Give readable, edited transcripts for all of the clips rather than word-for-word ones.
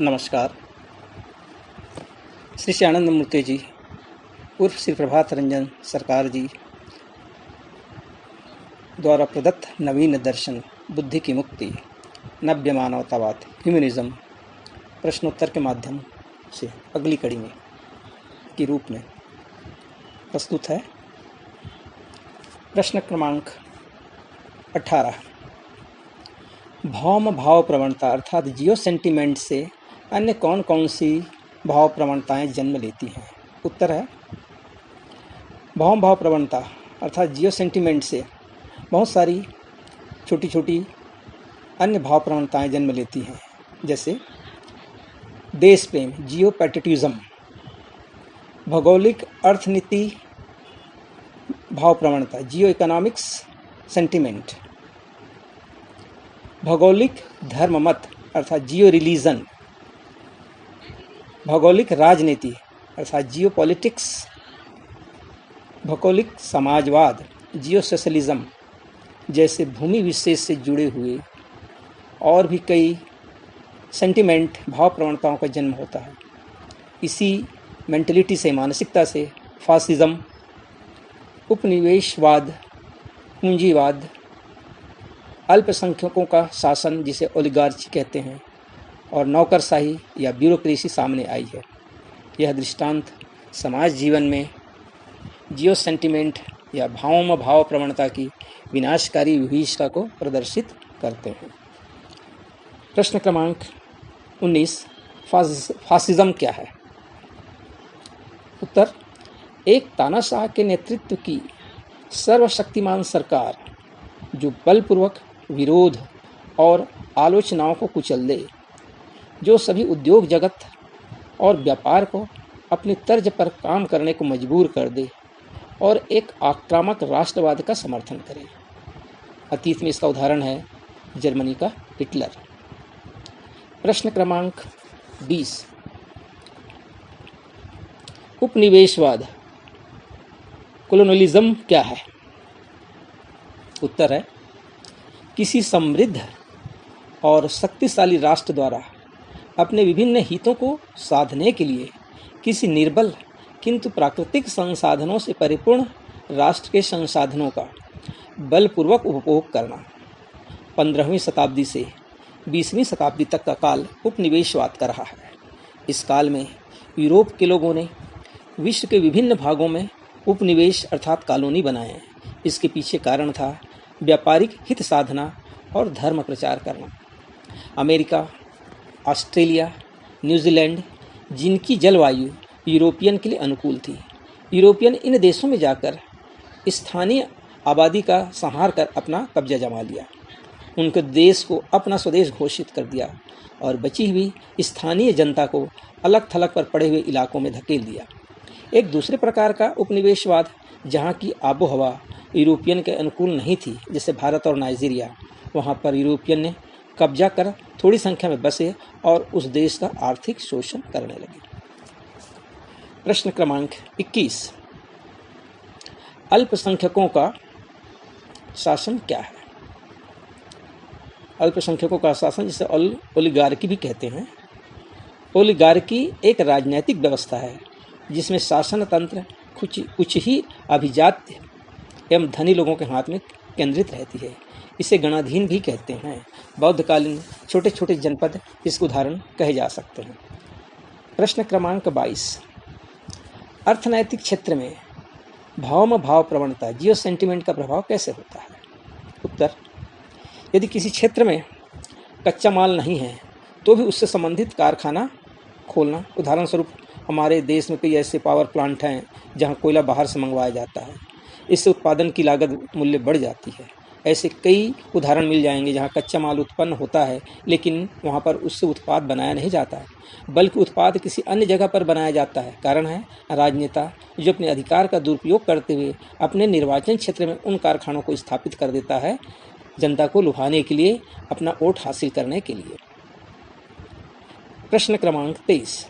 नमस्कार। श्री श्यानंद मूर्ति जी उर्फ श्री प्रभात रंजन सरकार जी द्वारा प्रदत्त नवीन दर्शन बुद्धि की मुक्ति नव्य मानवतावाद ह्यूमनिज्म प्रश्नोत्तर के माध्यम से अगली कड़ी में के रूप में प्रस्तुत है। प्रश्न क्रमांक 18। भौम भाव प्रवणता अर्थात जियो सेंटिमेंट से अन्य कौन कौन सी भाव प्रवणताएं जन्म लेती हैं? उत्तर है भौम भाव प्रवणता अर्थात जियो सेंटिमेंट से बहुत सारी छोटी छोटी अन्य भाव प्रवणताएं जन्म लेती हैं, जैसे देश प्रेम जियो पैट्रियोटिज्म, भौगोलिक अर्थनीति भाव प्रवणता जियो इकोनॉमिक्स सेंटिमेंट, भौगोलिक धर्म मत अर्थात जियो रिलीजन, भौगोलिक राजनीति अर्थात जियो पॉलिटिक्स, भौगोलिक समाजवाद जियो सोशलिज्म जैसे भूमि विशेष से जुड़े हुए और भी कई सेंटिमेंट भाव प्रवणताओं का जन्म होता है। इसी मेंटलिटी से मानसिकता से फासिज्म, उपनिवेशवाद, पूंजीवाद, अल्पसंख्यकों का शासन जिसे ओलिगार्ची कहते हैं और नौकरशाही या ब्यूरोक्रेसी सामने आई है। यह दृष्टांत समाज जीवन में जियो सेंटिमेंट या भावों भाव प्रवणता की विनाशकारी विभीषिका को प्रदर्शित करते हैं। प्रश्न क्रमांक 19। फासिज्म क्या है? उत्तर एक तानाशाह के नेतृत्व की सर्वशक्तिमान सरकार जो बलपूर्वक विरोध और आलोचनाओं को कुचल दे, जो सभी उद्योग जगत और व्यापार को अपनी तर्ज पर काम करने को मजबूर कर दे और एक आक्रामक राष्ट्रवाद का समर्थन करे। अतीत में इसका उदाहरण है जर्मनी का हिटलर। प्रश्न क्रमांक 20। उपनिवेशवाद कोलोनियलिज्म क्या है? उत्तर है किसी समृद्ध और शक्तिशाली राष्ट्र द्वारा अपने विभिन्न हितों को साधने के लिए किसी निर्बल किंतु प्राकृतिक संसाधनों से परिपूर्ण राष्ट्र के संसाधनों का बलपूर्वक उपभोग करना। 15वीं शताब्दी से 20वीं शताब्दी तक का काल उपनिवेशवाद का रहा है। इस काल में यूरोप के लोगों ने विश्व के विभिन्न भागों में उपनिवेश अर्थात कॉलोनी बनाए। इसके पीछे कारण था व्यापारिक हित साधना और धर्म प्रचार करना। अमेरिका, ऑस्ट्रेलिया, न्यूजीलैंड जिनकी जलवायु यूरोपियन के लिए अनुकूल थी, यूरोपियन इन देशों में जाकर स्थानीय आबादी का संहार कर अपना कब्जा जमा लिया, उनके देश को अपना स्वदेश घोषित कर दिया और बची हुई स्थानीय जनता को अलग थलग पर पड़े हुए इलाकों में धकेल दिया। एक दूसरे प्रकार का उपनिवेशवाद जहाँ की आबो हवा यूरोपियन के अनुकूल नहीं थी, जैसे भारत और नाइजीरिया, वहाँ पर यूरोपियन ने कब्जा कर थोड़ी संख्या में बसे और उस देश का आर्थिक शोषण करने लगे। प्रश्न क्रमांक 21। अल्पसंख्यकों का शासन क्या है? अल्पसंख्यकों का शासन जिसे ओलिगार्की भी कहते हैं। ओलिगार्की एक राजनीतिक व्यवस्था है जिसमें शासन तंत्र कुछ ही अभिजात्य एवं धनी लोगों के हाथ में केंद्रित रहती है। इसे गणाधीन भी कहते हैं। बौद्धकालीन छोटे छोटे जनपद इसके उदाहरण कहे जा सकते हैं। प्रश्न क्रमांक 22। अर्थनैतिक क्षेत्र में भाव भाव प्रवणता जियो सेंटिमेंट का प्रभाव कैसे होता है? उत्तर यदि किसी क्षेत्र में कच्चा माल नहीं है तो भी उससे संबंधित कारखाना खोलना। उदाहरण स्वरूप हमारे देश में कई ऐसे पावर प्लांट हैं जहां कोयला बाहर से मंगवाया जाता है। इससे उत्पादन की लागत मूल्य बढ़ जाती है। ऐसे कई उदाहरण मिल जाएंगे जहां कच्चा माल उत्पन्न होता है लेकिन वहां पर उससे उत्पाद बनाया नहीं जाता है, बल्कि उत्पाद किसी अन्य जगह पर बनाया जाता है। कारण है राजनेता जो अपने अधिकार का दुरुपयोग करते हुए अपने निर्वाचन क्षेत्र में उन कारखानों को स्थापित कर देता है जनता को लुभाने के लिए, अपना वोट हासिल करने के लिए। प्रश्न क्रमांक 23।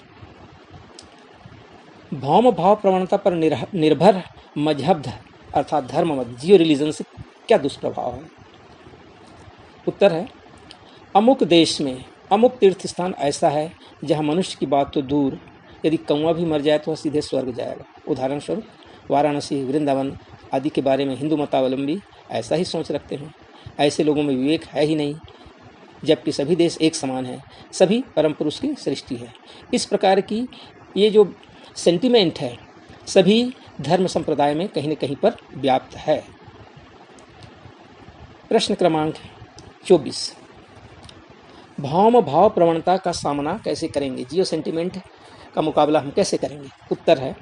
भौम भाव प्रवणता पर निर्भर मजहब अर्थात धर्म मत जियो रिलीजन से क्या दुष्प्रभाव है? उत्तर है अमुक देश में अमुक तीर्थ स्थान ऐसा है जहाँ मनुष्य की बात तो दूर, यदि कौवा भी मर जाए तो वह सीधे स्वर्ग जाएगा। उदाहरण स्वरूप वाराणसी, वृंदावन आदि के बारे में हिंदू मतावलंबी ऐसा ही सोच रखते हैं। ऐसे लोगों में विवेक है ही नहीं, जबकि सभी देश एक समान हैं, सभी परम पुरुष की सृष्टि है। इस प्रकार की ये जो सेंटिमेंट है सभी धर्म संप्रदाय में कहीं न कहीं पर व्याप्त है। प्रश्न क्रमांक 24, भौम भाव प्रवणता का सामना कैसे करेंगे? जियो सेंटिमेंट का मुकाबला हम कैसे करेंगे? उत्तर है,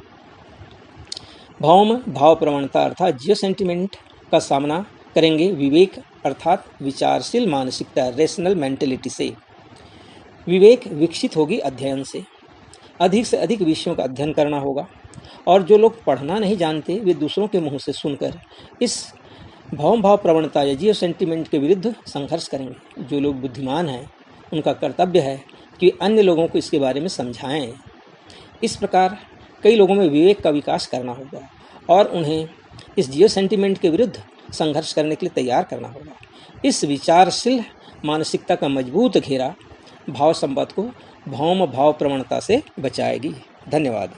भौम भाव प्रवणता अर्थात जियो सेंटिमेंट का सामना करेंगे विवेक अर्थात विचारशील मानसिकता, रेशनल मेंटेलिटी से। विवेक विकसित होगी अध्ययन से। अधिक से अधिक विषयों का अध्ययन करना होगा, और जो लोग पढ़ना नहीं जानते वे दूसरों के मुंह से सुनकर इस भौम भाव प्रवणता या जियो सेंटिमेंट के विरुद्ध संघर्ष करेंगे। जो लोग बुद्धिमान हैं उनका कर्तव्य है कि अन्य लोगों को इसके बारे में समझाएं। इस प्रकार कई लोगों में विवेक का विकास करना होगा और उन्हें इस जियो सेंटिमेंट के विरुद्ध संघर्ष करने के लिए तैयार करना होगा। इस विचारशील मानसिकता का मजबूत घेरा भाव संपद को भौम भाव प्रवणता से बचाएगी। धन्यवाद।